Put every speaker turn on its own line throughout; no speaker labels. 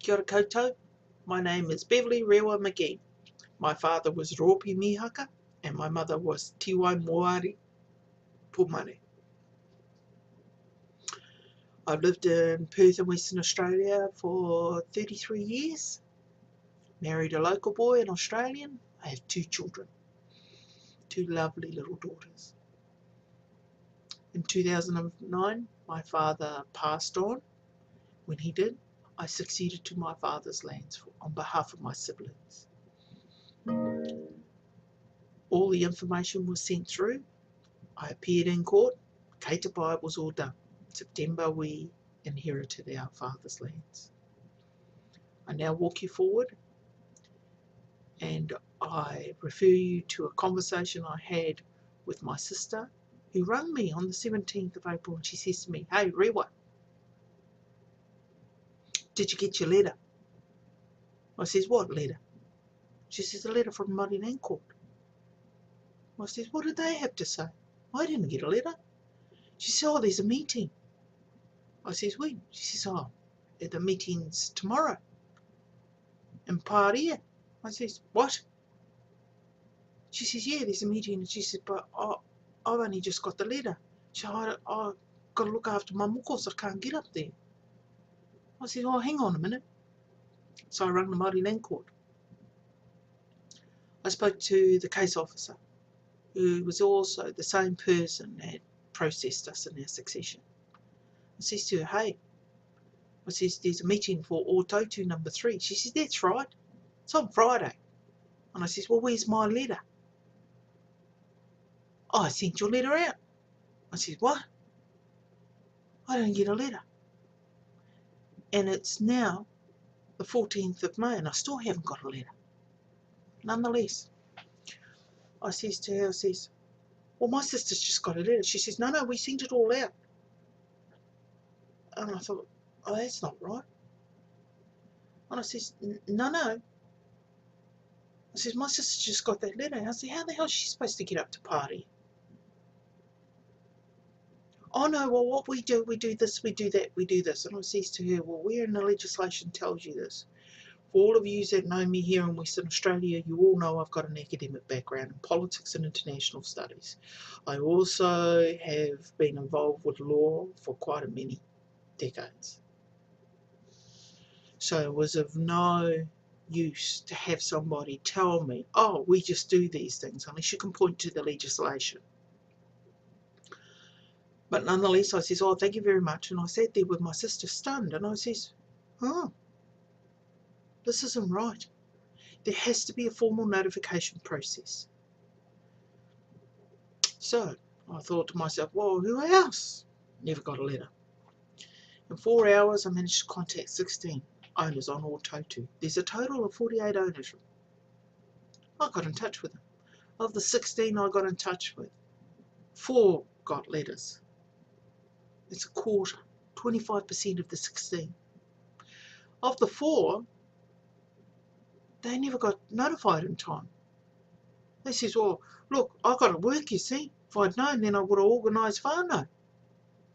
Kia ora koutou. My name is Beverly Rewa McGee. My father was Ropi Mihaka and my mother was Tiwai Moari Pumare. I've lived in Perth in Western Australia for 33 years. Married a local boy, an Australian. I have 2 children, 2 lovely little daughters. In 2009, my father passed on. When he did, I succeeded to my father's lands on behalf of my siblings. All the information was sent through. I appeared in court. Kei te pai was all done. September we inherited our father's lands. I now walk you forward and I refer you to a conversation I had with my sister who rang me on the 17th of April and she says to me, "Hey Rewa, did you get your letter?" I says, "What letter?" She says, "A letter from Maori Land Court." I says, "What did they have to say?" "I didn't get a letter." She says, "Oh, there's a meeting." I says, "When?" She says, "Oh, the meeting's tomorrow in Pāria." I says, "What?" She says, "Yeah, there's a meeting." And she says, "But I've only just got the letter." She said, "I've got to look after my mokos, I can't get up there." I said, "Oh, hang on a minute." So I rang the Māori Land Court. I spoke to the case officer, who was also the same person that processed us in our succession. I says to her, "Hey," I says, "there's a meeting for Ōtautu number 3. She says, "That's right. It's on Friday." And I says, "Well, where's my letter?" "Oh, I sent your letter out." I says, "What?" "I don't get a letter." And it's now the 14th of May and I still haven't got a letter. Nonetheless, I says to her, I says, "Well, my sister's just got a letter." She says, "No, we sent it all out." And I thought, "Oh, that's not right." And I says, No. I says, "My sister's just got that letter." I said, "How the hell is she supposed to get up to party?" "Oh no, well what we do this, we do that, we do this." And I says to her, "Well, where in the legislation tells you this?" For all of you that know me here in Western Australia, you all know I've got an academic background in politics and international studies. I also have been involved with law for quite a many decades. So it was of no use to have somebody tell me, "Oh, we just do these things," unless you can point to the legislation. But nonetheless, I says, "Oh, thank you very much." And I sat there with my sister stunned and I says, "Oh, this isn't right. There has to be a formal notification process." So I thought to myself, well, who else? Never got a letter. In 4 hours, I managed to contact 16 owners on Ōtautu. There's a total of 48 owners. I got in touch with them. Of the 16 I got in touch with, 4 got letters. It's a quarter, 25% of the 16. Of the 4, they never got notified in time. They says, "Well, look, I got to work, you see. If I'd known, then I would have organised whānau."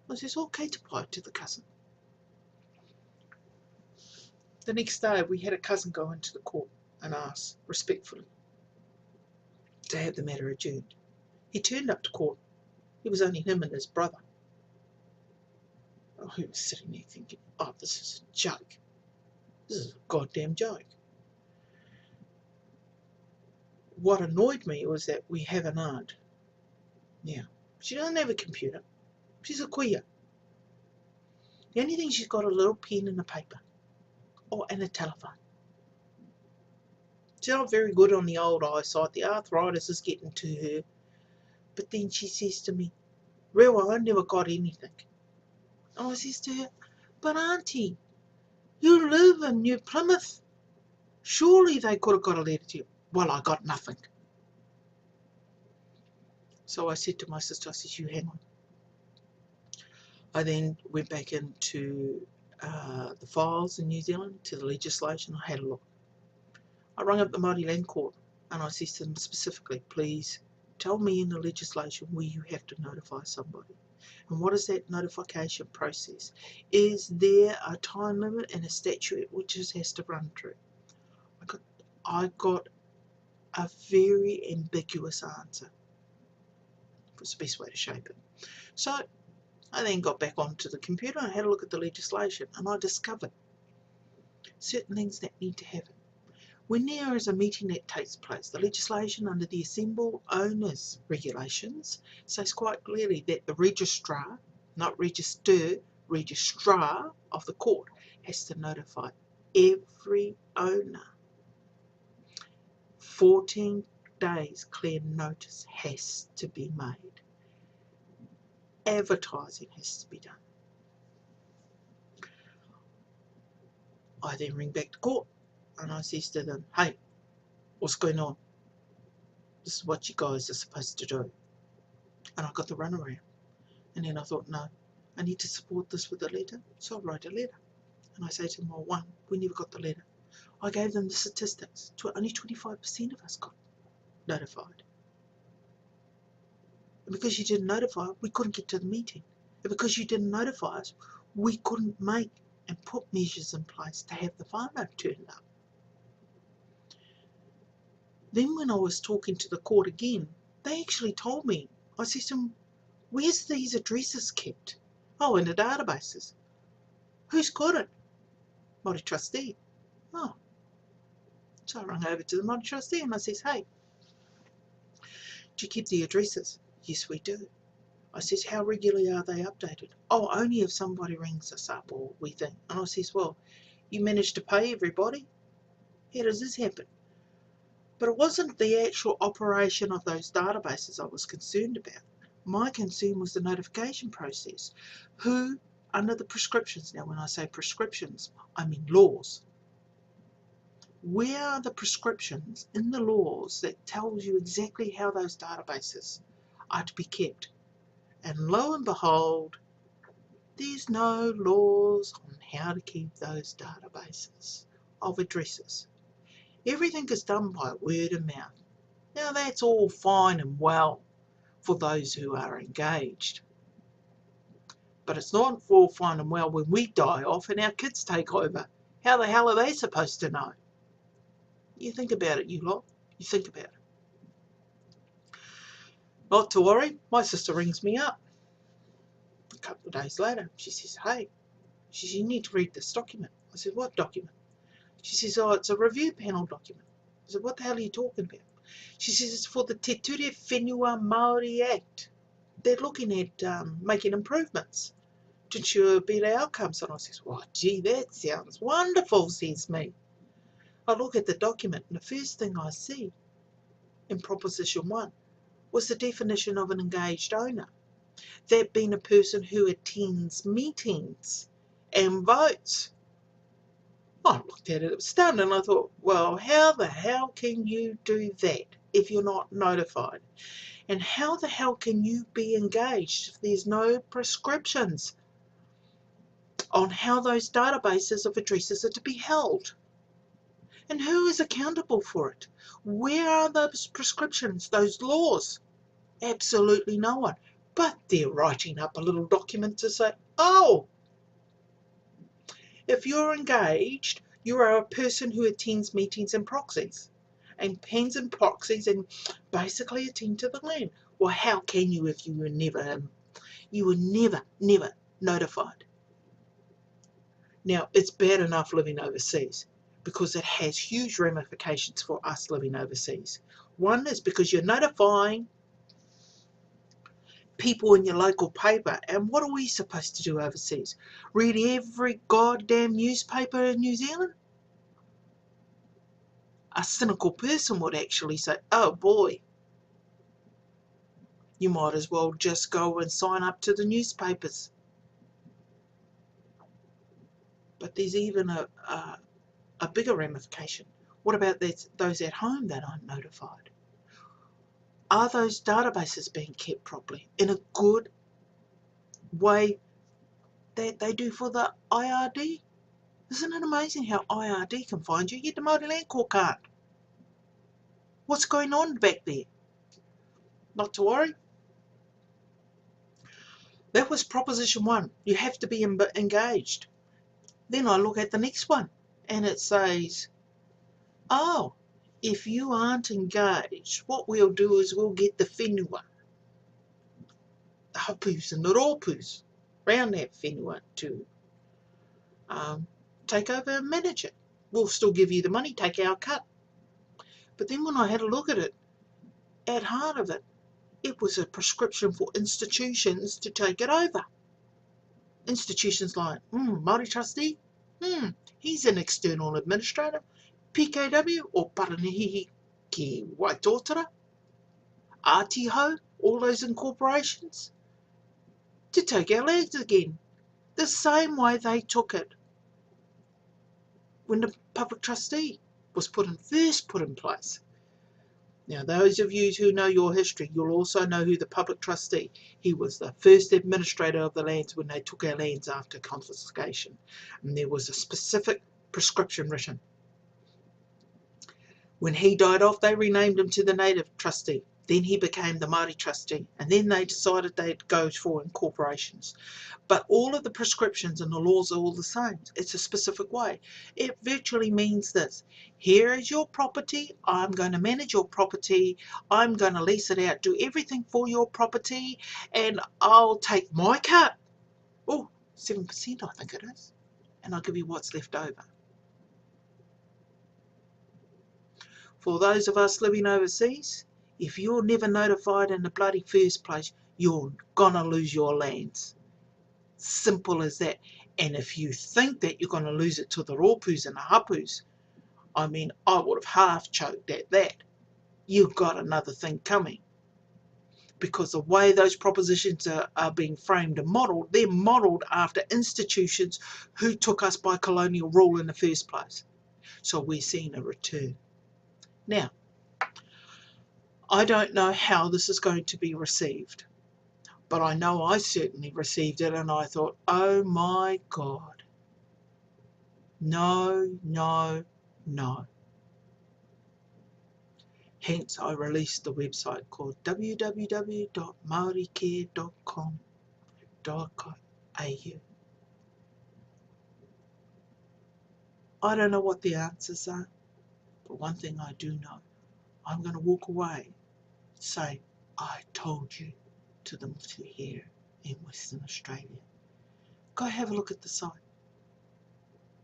I says, "Okay, to pai," to the cousin. The next day, we had a cousin go into the court and ask, respectfully, to have the matter adjourned. He turned up to court. It was only him and his brother. Oh, he was sitting there thinking, "Oh, this is a joke. This is a goddamn joke." What annoyed me was that we have an aunt. Now, she doesn't have a computer. She's a kuia. The only thing she's got a little pen and a paper. And a telephone. She's not very good on the old eyesight. The arthritis is getting to her. But then she says to me, "Rewa, I never got anything." And I says to her, "But auntie, you live in New Plymouth. Surely they could have got a letter to you." "Well, I got nothing." So I said to my sister, I says, "You hang on." I then went back into the files in New Zealand, to the legislation. I had a look. I rang up the Māori Land Court and I said to them specifically, "Please tell me in the legislation where you have to notify somebody." And what is that notification process? Is there a time limit and a statute which this has to run through? I got a very ambiguous answer. Was the best way to shape it. So I then got back onto the computer and had a look at the legislation, and I discovered certain things that need to happen. When there is a meeting that takes place, the legislation under the Assemble Owners Regulations says quite clearly that the registrar, not register, registrar of the court has to notify every owner. 14 days clear notice has to be made. Advertising has to be done. I then ring back to court and I says to them, hey, what's going on? This is what you guys are supposed to do. And I got the runaround. And then I thought, no, I need to support this with a letter. So I write a letter. And I say to them, well, one, we never got the letter. I gave them the statistics. Only 25% of us got notified. And because you didn't notify, we couldn't get to the meeting. And because you didn't notify us, we couldn't make and put measures in place to have the whānau turned up. Then when I was talking to the court again, they actually told me, I said to them, where's these addresses kept? Oh, in the databases. Who's got it? Maori trustee. Oh. So I rang over to the Maori trustee and I says, hey, do you keep the addresses? Yes, we do. I says, how regularly are they updated? Oh, only if somebody rings us up or we think. And I says, well, you managed to pay everybody? How does this happen? But it wasn't the actual operation of those databases I was concerned about. My concern was the notification process. Who, under the prescriptions, now when I say prescriptions, I mean laws. Where are the prescriptions in the laws that tells you exactly how those databases are to be kept? And lo and behold, there's no laws on how to keep those databases of addresses. Everything is done by word of mouth. Now that's all fine and well for those who are engaged. But it's not all fine and well when we die off and our kids take over. How the hell are they supposed to know? You think about it, you lot. You think about it. Not to worry, my sister rings me up a couple of days later. She says, hey, she says, you need to read this document. I said, what document? She says, oh, it's a review panel document. I said, what the hell are you talking about? She says, it's for the Te Ture Whenua Maori Act. They're looking at making improvements to ensure better outcomes. And I says, well, gee, that sounds wonderful, says me. I look at the document and the first thing I see in Proposition 1 was the definition of an engaged owner. That being a person who attends meetings and votes. I looked at it, it was stunned, and I thought, well, how the hell can you do that if you're not notified? And how the hell can you be engaged if there's no prescriptions on how those databases of addresses are to be held? And who is accountable for it? Where are those prescriptions, those laws? Absolutely no one. But they're writing up a little document to say, oh, if you're engaged, you are a person who attends meetings and proxies. And pens and proxies and basically attend to the land. Well, how can you if you were never notified? Now, it's bad enough living overseas because it has huge ramifications for us living overseas. One is because you're notifying people in your local paper, and what are we supposed to do overseas? Read every goddamn newspaper in New Zealand? A cynical person would actually say, oh boy, you might as well just go and sign up to the newspapers. But there's even a bigger ramification. What about those at home that aren't notified? Are those databases being kept properly in a good way that they do for the IRD? Isn't it amazing how IRD can find you, yet the Māori Land Court can't? What's going on back there? Not to worry. That was proposition 1. You have to be engaged. Then I look at the next one, and it says, oh, if you aren't engaged, what we'll do is we'll get the whenua, the hapus and the ropus around that whenua to take over and manage it. We'll still give you the money, take our cut. But then when I had a look at it, at heart of it, it was a prescription for institutions to take it over. Institutions like, Maori trustee, he's an external administrator, PKW or Paranihihi ki Waitotara, Atiho, all those incorporations, to take our lands again, the same way they took it when the public trustee was first put in place. Now, those of you who know your history, you'll also know who the public trustee, he was the first administrator of the lands when they took our lands after confiscation. And there was a specific prescription written. When he died off, they renamed him to the native trustee. Then he became the Maori trustee, and then they decided they'd go for incorporations. But all of the prescriptions and the laws are all the same. It's a specific way. It virtually means this. Here is your property. I'm going to manage your property. I'm going to lease it out, do everything for your property, and I'll take my cut. 7% I think it is. And I'll give you what's left over. For those of us living overseas, if you're never notified in the bloody first place, you're gonna lose your lands. Simple as that. And if you think that you're gonna lose it to the ropus and the hapus, I mean, I would have half choked at that. You've got another thing coming. Because the way those propositions are being framed and modelled, they're modelled after institutions who took us by colonial rule in the first place. So we're seeing a return. Now, I don't know how this is going to be received, but I know I certainly received it, and I thought, oh my God, no, no, no. Hence, I released the website called www.maoricare.com.au. I don't know what the answers are, but one thing I do know, I'm going to walk away saying, I told you to the mutu here in Western Australia. Go have a look at the site.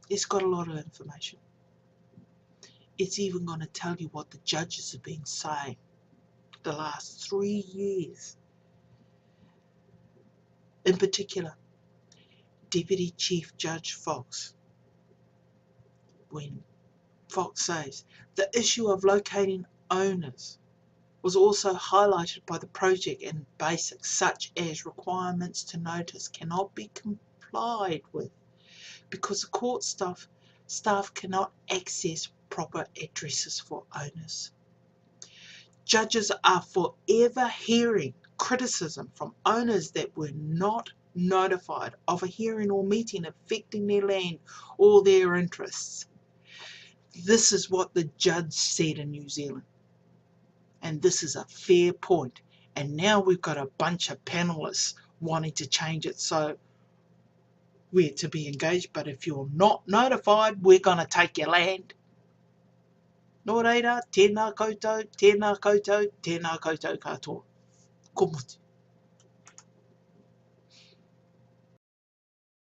It's got a lot of information. It's even going to tell you what the judges have been saying the last 3 years. In particular, Deputy Chief Judge Fox, when Fox says the issue of locating owners was also highlighted by the project and basics such as requirements to notice cannot be complied with because the court staff cannot access proper addresses for owners. Judges are forever hearing criticism from owners that were not notified of a hearing or meeting affecting their land or their interests. This is what the judge said in New Zealand. And this is a fair point. And now we've got a bunch of panelists wanting to change it so we're to be engaged. But if you're not notified, we're going to take your land. Nō reira, tēnā koutou, tēnā koutou, tēnā koutou katoa. Ko mutu.